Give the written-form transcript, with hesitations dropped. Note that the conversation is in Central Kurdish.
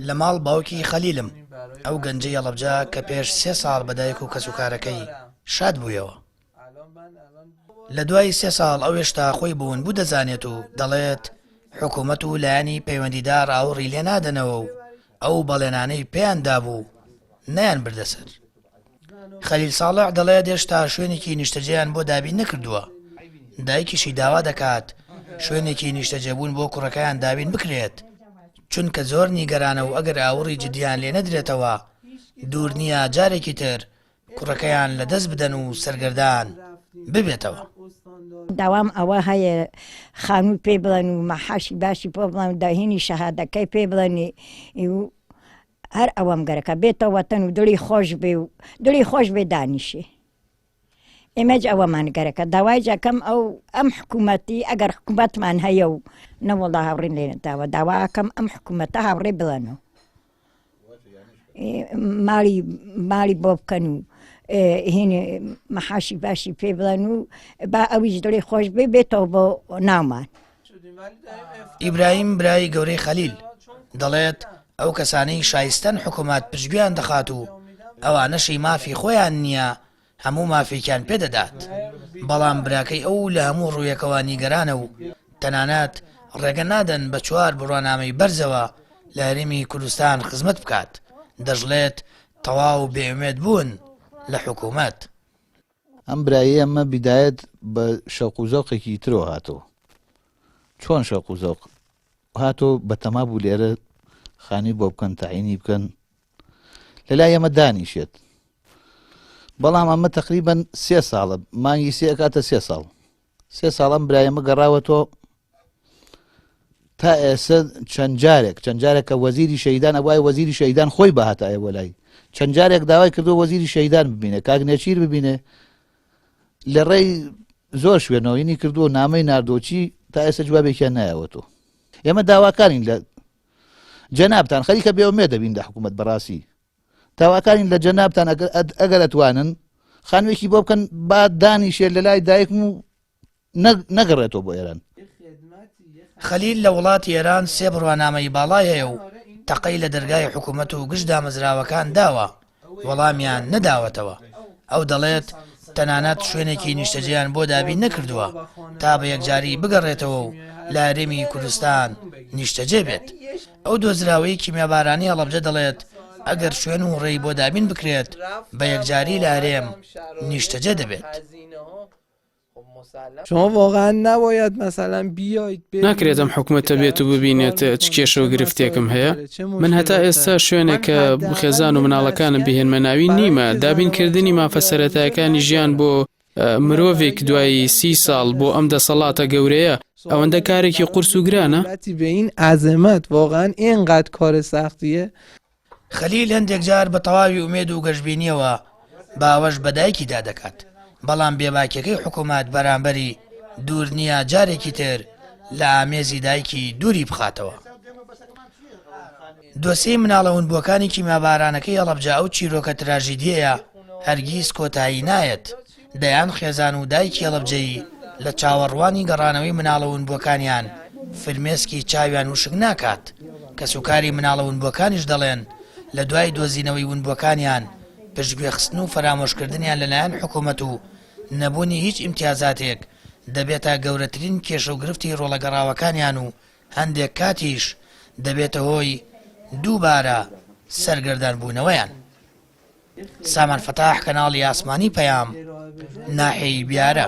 لە ماڵ باوکی خەلیلم ئەو گەنجەی هەڵەبجا کە پێش 3 ساڵ بەدایک و کەسوکارەکەی شاد بوویەوە. لە دوای 3 ساڵ ئەو هێشتا خۆی بوون بوو دەزانێت و دەڵێت حکوومەت و لایەنی پەیوەندیدار ئاوڕی لێ نادەنەوە و ئەو بەڵێنانەی پێیاندا بوو نەیان بردەسەر. خەلیل ساڵح دەڵێت هێشتا شوێنێکی نیشتەجێیان بۆ دابین نەکردووە. دایکیشی داوا دەکات شوێنێکی نیشتەجێبوون بۆ کوڕەکەیان دابین بکرێت، چونکە زۆر نیگەرانە و ئەگەر ئاوڕی جدیان لێ نەدرێتەوە دوور نییە جارێکی تر کوڕەکەیان لە دەست بدەن و سەرگەردان ببێتەوە. داوام ئەوە هەیە خانوو پێ بڵێن و مەحاشی باشی پۆ بڵێن داهێنی شەهادەکەی پێ بڵێنی و هەر ئەوەم گەرەکە بێتەوە وەتەن و دڵی خۆش بێ و دڵی خۆش بێ دانیشێ. ئێمەج ئەوەمان گەرەکە داوای جەکەم ئەم حکوومەتی ئەگەر حکوومەتمان هەیە و نەوەڵا هاوڕێن لێنێتەوە داواکەم ئەم حکوومەتە هاوڕێ بڵێنەوە ماڵی بۆ بکەن و هێنێ مەحاشی باشی پێ بڵێن و با ئەویش دڵی خۆش بێ بێتەوە بۆ ناومان. ئیبراهیم برای گەورەی خەلیل دەڵێت ئەو کەسانەی شایستەن حکوومەت پشتگویان دەخات و ئەوانەشی مافی خۆیان نییە هەموو مافێکیان پێدەدات. بەڵام براکەی ئەو لە هەموو ڕوویەکەوە نیگەرانە و تەنانەت ڕێگە نادەن بە 4 بڕوانامەی بەرزەوە لە هەرێمی کوردستان خزمەت بکات. دەژڵێت تەواو بێئومێد بوون لە حکوومەت. ئەم برایی ئەمە بیدایەت بە شەوق و زەوقێکی ترەوە هاتەوە. چۆن شەوق و زەوق هاتۆ بە تەما بوو لێرە خانی بۆ بکەن تەعینی بکەن لەلای ئەمە دانیشێت. بەڵام ئەمە تقریبەن 3 ساڵە مانگی 3 کاتە 3 ساڵ 3 ساڵم برایەمە گەڕاوەتەوە تا ئێستا چەند جارێکە وەزیری شەیدان ئەوای وەزیری شەیدان خۆی بەهاتە ئێوە لای چەند جارێک داوای کردو وەزیری شەیدان ببینێ کاگنێچیر ببینێ لە ڕێی زۆر شوێنەوەینی کردووە نامەی ناردۆچی تا ئێستا جوابێکیان نایەوەتەوە. ئێمە داواکارین لە جەنابتان خەریکە بێومێ دەبین لە حکوومەت بەڕاستی تاواکارین لە جەنابتان ئەگەر ئەتوانن خانوێکی بۆ بکەن با دانیشێ لە لای دایکم و نەگەڕێتەوە بۆ ئێران. خەلیل لە وڵاتی ئێران 3 بڕوانامەی باڵای هەیە و تەقەی لە دەرگای حکوومەت و گشت دامەزراوەکان داوە وەڵامیان نەداوەتەوە. ئەو دەڵێت تەنانەت شوێنێکی نیشتەجێیان بۆ دابین نەکردووە تا بە یەکجاری بگەڕێتەوە و لە هەرێمی کوردستان نیشتەجێ بێت. ئەو دۆزراوەی کیمیابارانی هەڵەبجە دەڵێت ئەگەر شوێن و ڕێی بۆ دابین بکرێت بە یەکجاری لە هەرێم نیشتەجێ دەبێت. شما واقعا نباید مثلا بیاید ناکرێت ئەم حکوومەتە بێت و ببینێت چ کێشە و گرفتێکم هەیە. من هەتا ئێستا شوێنێکە خێزان و مناڵەکانم بهێنمە ناوی نیمە. دابینکردنی مافە سەرەتایەکانی ژیان بۆ مرۆڤێک دوایی 30 ساڵ بۆ ئەم دەسەڵاتە گەورەیە ئەوەندە کارێکی قورس و گرانە. به این عظمت واقعا اینقدر کار سختیه. خەلیل هەندێک جار بە تەواوی ئومێد و گەشتبینیەوە باوەش بەدایکیدا دەکات بەڵام بێباکیەکەی حکوومەت بەرامبەری دوور نییە جارێکی تر لە ئامێزی دایکی دووری بخاتەوە. دۆسەی مناڵەون بووەکانی کیمیابارانەکەی هەڵەبجا ئەو چیرۆکە تراژیدیەیە هەرگیز کۆتایی نایەت. دەیان خێزان و دایکی هەڵەبجەیی لە چاوەڕوانی گەڕانەوەی مناڵەون بووەکانیان فرمێسکی چاویان وشک ناکات کە سوکاری مناڵەون بووەکانیش دەڵێن لە دوای دۆزینەوەی ونبووەکانیان پشتگوێخستن و فەرامۆشکردنیان لەلایەن حکوومەت و نەبوونی هیچ ئیمتیازاتێک دەبێتە گەورەترین کێشە و گرفتی ڕۆڵەگەڕاوەکانیان و هەندێک کاتیش دەبێتە هۆی دووبارە سەرگەردان بوونەوەیان. سامان فەتاح کەناڵی ئاسمانی پەیام ناحیەی بیارە.